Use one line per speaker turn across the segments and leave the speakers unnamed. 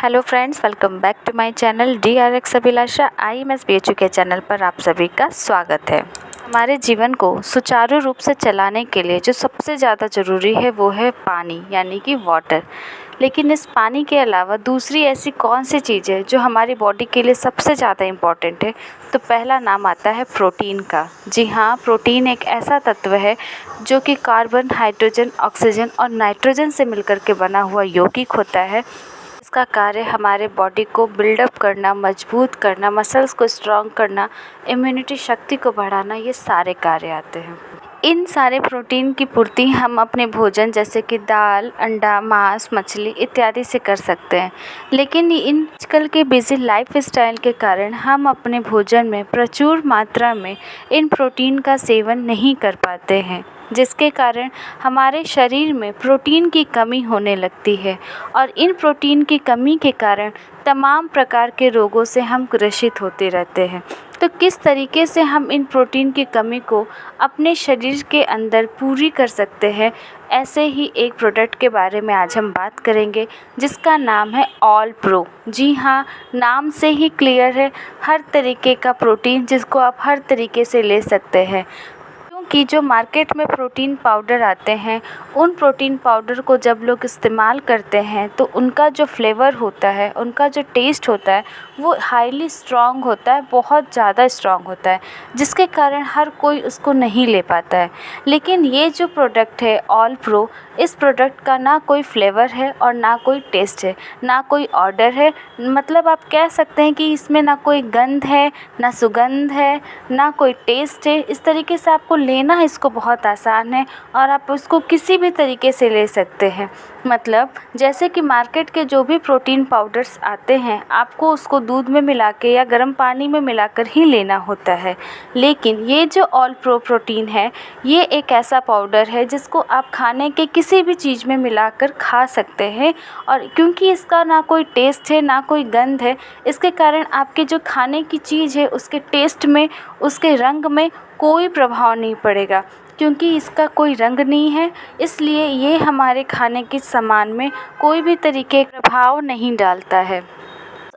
Hello friends, welcome back to my channel DRX Abhilasha IMS BHU के channel पर आप सभी का स्वागत है। हमारे जीवन को सुचारू रूप से चलाने के लिए जो सबसे ज़्यादा ज़रूरी है वो है पानी, यानी कि वाटर। लेकिन इस पानी के अलावा दूसरी ऐसी कौन सी चीज़ है जो हमारी बॉडी के लिए सबसे ज़्यादा इम्पॉर्टेंट है? तो पहला नाम आता है प्रोटीन का। जी हाँ, प्रोटीन एक ऐसा तत्व है जो कि कार्बन, हाइड्रोजन, ऑक्सीजन और नाइट्रोजन से मिलकर के बना हुआ यौगिक होता है। इसका कार्य हमारे बॉडी को बिल्डअप करना, मजबूत करना, मसल्स को स्ट्रॉन्ग करना, इम्यूनिटी शक्ति को बढ़ाना, ये सारे कार्य आते हैं। इन सारे प्रोटीन की पूर्ति हम अपने भोजन जैसे कि दाल, अंडा, मांस, मछली इत्यादि से कर सकते हैं। लेकिन इन आजकल के बिजी लाइफ स्टाइल के कारण हम अपने भोजन में प्रचुर मात्रा में इन प्रोटीन का सेवन नहीं कर पाते हैं, जिसके कारण हमारे शरीर में प्रोटीन की कमी होने लगती है और इन प्रोटीन की कमी के कारण तमाम प्रकार के रोगों से हम ग्रसित होते रहते हैं। तो किस तरीके से हम इन प्रोटीन की कमी को अपने शरीर के अंदर पूरी कर सकते हैं, ऐसे ही एक प्रोडक्ट के बारे में आज हम बात करेंगे जिसका नाम है ऑल प्रो। जी हाँ, नाम से ही क्लियर है, हर तरीके का प्रोटीन जिसको आप हर तरीके से ले सकते हैं। कि जो मार्केट में प्रोटीन पाउडर आते हैं, उन प्रोटीन पाउडर को जब लोग इस्तेमाल करते हैं तो उनका जो फ्लेवर होता है, उनका जो टेस्ट होता है वो हाईली स्ट्रॉन्ग होता है, बहुत ज़्यादा स्ट्रॉन्ग होता है, जिसके कारण हर कोई उसको नहीं ले पाता है। लेकिन ये जो प्रोडक्ट है ऑल प्रो, इस प्रोडक्ट का ना कोई फ्लेवर है और ना कोई टेस्ट है, ना कोई ऑर्डर है। मतलब आप कह सकते हैं कि इसमें ना कोई गंध है, ना सुगंध है, ना कोई टेस्ट है। इस तरीके से आपको लेना इसको बहुत आसान है और आप उसको किसी भी तरीके से ले सकते हैं। मतलब जैसे कि मार्केट के जो भी प्रोटीन पाउडर्स आते हैं, आपको उसको दूध में मिला के या गर्म पानी में मिलाकर ही लेना होता है। लेकिन ये जो ऑल प्रो प्रोटीन है, ये एक ऐसा पाउडर है जिसको आप खाने के किसी भी चीज़ में मिलाकर खा सकते हैं। और क्योंकि इसका ना कोई टेस्ट है, ना कोई गंध है, इसके कारण आपके जो खाने की चीज़ है उसके टेस्ट में, उसके रंग में कोई प्रभाव नहीं पड़ेगा। क्योंकि इसका कोई रंग नहीं है, इसलिए ये हमारे खाने के सामान में कोई भी तरीके का प्रभाव नहीं डालता है।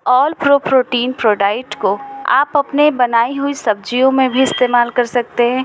ऑल प्रो प्रोटीन प्रोडक्ट को आप अपने बनाई हुई सब्जियों में भी इस्तेमाल कर सकते हैं।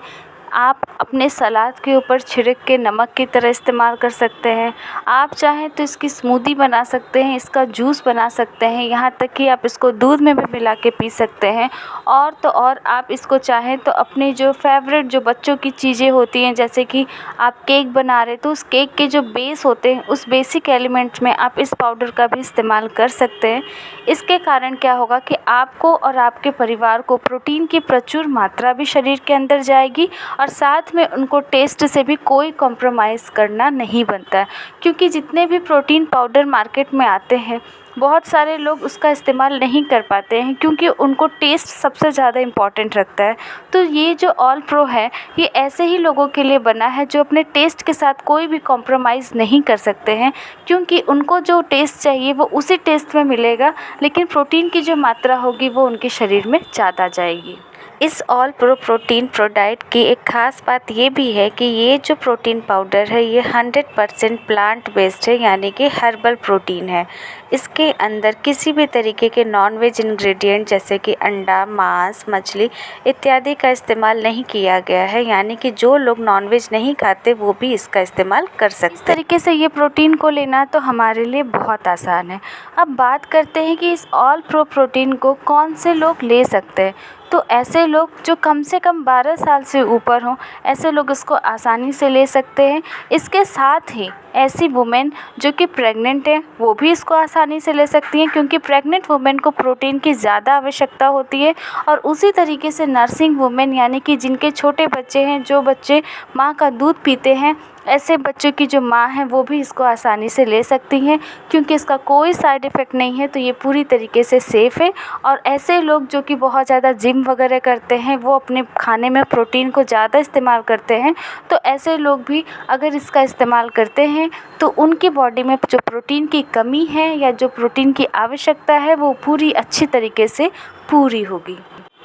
आप अपने सलाद के ऊपर छिड़क के नमक की तरह इस्तेमाल कर सकते हैं। आप चाहें तो इसकी स्मूदी बना सकते हैं, इसका जूस बना सकते हैं, यहाँ तक कि आप इसको दूध में भी मिला के पी सकते हैं। और तो और आप इसको चाहें तो अपने जो फेवरेट जो बच्चों की चीज़ें होती हैं, जैसे कि आप केक बना रहे तो उस केक के जो बेस होते हैं, उस बेसिक एलिमेंट्स में आप इस पाउडर का भी इस्तेमाल कर सकते हैं। इसके कारण क्या होगा कि आपको और आपके परिवार को प्रोटीन की प्रचुर मात्रा भी शरीर के अंदर जाएगी और साथ में उनको टेस्ट से भी कोई कॉम्प्रोमाइज़ करना नहीं बनता है। क्योंकि जितने भी प्रोटीन पाउडर मार्केट में आते हैं, बहुत सारे लोग उसका इस्तेमाल नहीं कर पाते हैं क्योंकि उनको टेस्ट सबसे ज़्यादा इम्पॉर्टेंट रखता है। तो ये जो ऑल प्रो है, ये ऐसे ही लोगों के लिए बना है जो अपने टेस्ट के साथ कोई भी कॉम्प्रोमाइज़ नहीं कर सकते हैं, क्योंकि उनको जो टेस्ट चाहिए वो उसी टेस्ट में मिलेगा, लेकिन प्रोटीन की जो मात्रा होगी वो उनके शरीर में ज़्यादा जाएगी। इस ऑल प्रो प्रोटीन प्रोडक्ट की एक ख़ास बात ये भी है कि ये जो प्रोटीन पाउडर है ये 100% प्लांट बेस्ड है, यानी कि हर्बल प्रोटीन है। इसके अंदर किसी भी तरीके के नॉन वेज इंग्रेडिएंट जैसे कि अंडा, मांस, मछली इत्यादि का इस्तेमाल नहीं किया गया है, यानी कि जो लोग नॉन वेज नहीं खाते वो भी इसका इस्तेमाल कर सकते हैं। इस तरीके से ये प्रोटीन को लेना तो हमारे लिए बहुत आसान है। अब बात करते हैं कि इस ऑल प्रो प्रोटीन को कौन से लोग ले सकते हैं। तो ऐसे लोग जो कम से कम 12 साल से ऊपर हों, ऐसे लोग इसको आसानी से ले सकते हैं। इसके साथ ही ऐसी वुमेन जो कि प्रेग्नेंट हैं, वो भी इसको आसानी से ले सकती हैं, क्योंकि प्रेग्नेंट वुमेन को प्रोटीन की ज़्यादा आवश्यकता होती है। और उसी तरीके से नर्सिंग वुमेन, यानी कि जिनके छोटे बच्चे हैं, जो बच्चे माँ का दूध पीते हैं, ऐसे बच्चों की जो माँ हैं वो भी इसको आसानी से ले सकती हैं, क्योंकि इसका कोई साइड इफ़ेक्ट नहीं है। तो ये पूरी तरीके से सेफ़ है। और ऐसे लोग जो कि बहुत ज़्यादा जिम वगैरह करते हैं, वो अपने खाने में प्रोटीन को ज़्यादा इस्तेमाल करते हैं, तो ऐसे लोग भी अगर इसका इस्तेमाल करते हैं तो उनकी बॉडी में जो प्रोटीन की कमी है या जो प्रोटीन की आवश्यकता है वो पूरी अच्छी तरीके से पूरी होगी।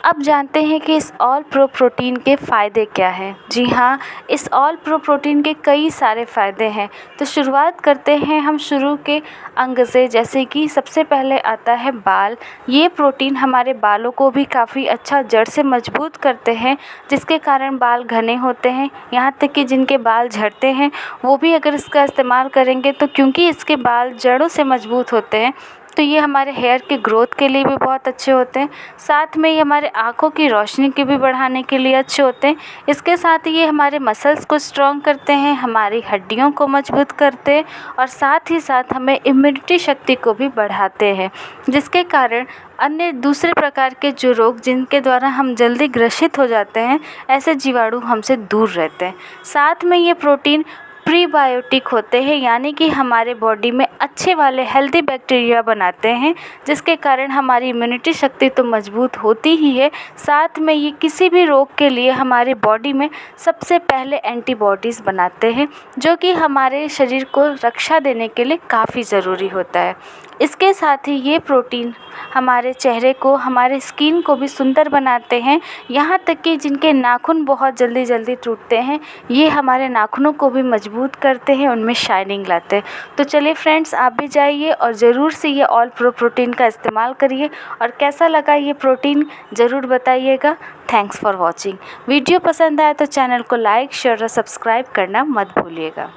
अब जानते हैं कि इस ऑल प्रो प्रोटीन के फ़ायदे क्या हैं। जी हाँ, इस ऑल प्रो प्रोटीन के कई सारे फ़ायदे हैं। तो शुरुआत करते हैं हम शुरू के अंग से, जैसे कि सबसे पहले आता है बाल। ये प्रोटीन हमारे बालों को भी काफ़ी अच्छा जड़ से मजबूत करते हैं, जिसके कारण बाल घने होते हैं। यहाँ तक कि जिनके बाल झड़ते हैं वो भी अगर इसका इस्तेमाल करेंगे तो क्योंकि इसके बाल जड़ों से मजबूत होते हैं तो ये हमारे हेयर के ग्रोथ के लिए भी बहुत अच्छे होते हैं। साथ में ये हमारे आँखों की रोशनी के भी बढ़ाने के लिए अच्छे होते हैं। इसके साथ ही ये हमारे मसल्स को स्ट्रॉन्ग करते हैं, हमारी हड्डियों को मजबूत करते हैं और साथ ही साथ हमें इम्यूनिटी शक्ति को भी बढ़ाते हैं, जिसके कारण अन्य दूसरे प्रकार के जो रोग जिनके द्वारा हम जल्दी ग्रसित हो जाते हैं, ऐसे जीवाणु हमसे दूर रहते हैं। साथ में ये प्रोटीन प्रीबायोटिक होते हैं, यानी कि हमारे बॉडी में अच्छे वाले हेल्दी बैक्टीरिया बनाते हैं, जिसके कारण हमारी इम्यूनिटी शक्ति तो मजबूत होती ही है, साथ में ये किसी भी रोग के लिए हमारे बॉडी में सबसे पहले एंटीबॉडीज़ बनाते हैं, जो कि हमारे शरीर को रक्षा देने के लिए काफ़ी ज़रूरी होता है। इसके साथ ही ये प्रोटीन हमारे चेहरे को, हमारे स्किन को भी सुंदर बनाते हैं। यहाँ तक कि जिनके नाखून बहुत जल्दी टूटते हैं, ये हमारे नाखूनों को भी मजबूत करते हैं, उनमें शाइनिंग लाते हैं। तो चलिए फ्रेंड्स, आप भी जाइए और ज़रूर से ये ऑल प्रो प्रोटीन का इस्तेमाल करिए और कैसा लगा ये प्रोटीन ज़रूर बताइएगा। Thanks for watching. वीडियो पसंद आए तो चैनल को लाइक, शेयर और सब्सक्राइब करना मत भूलिएगा।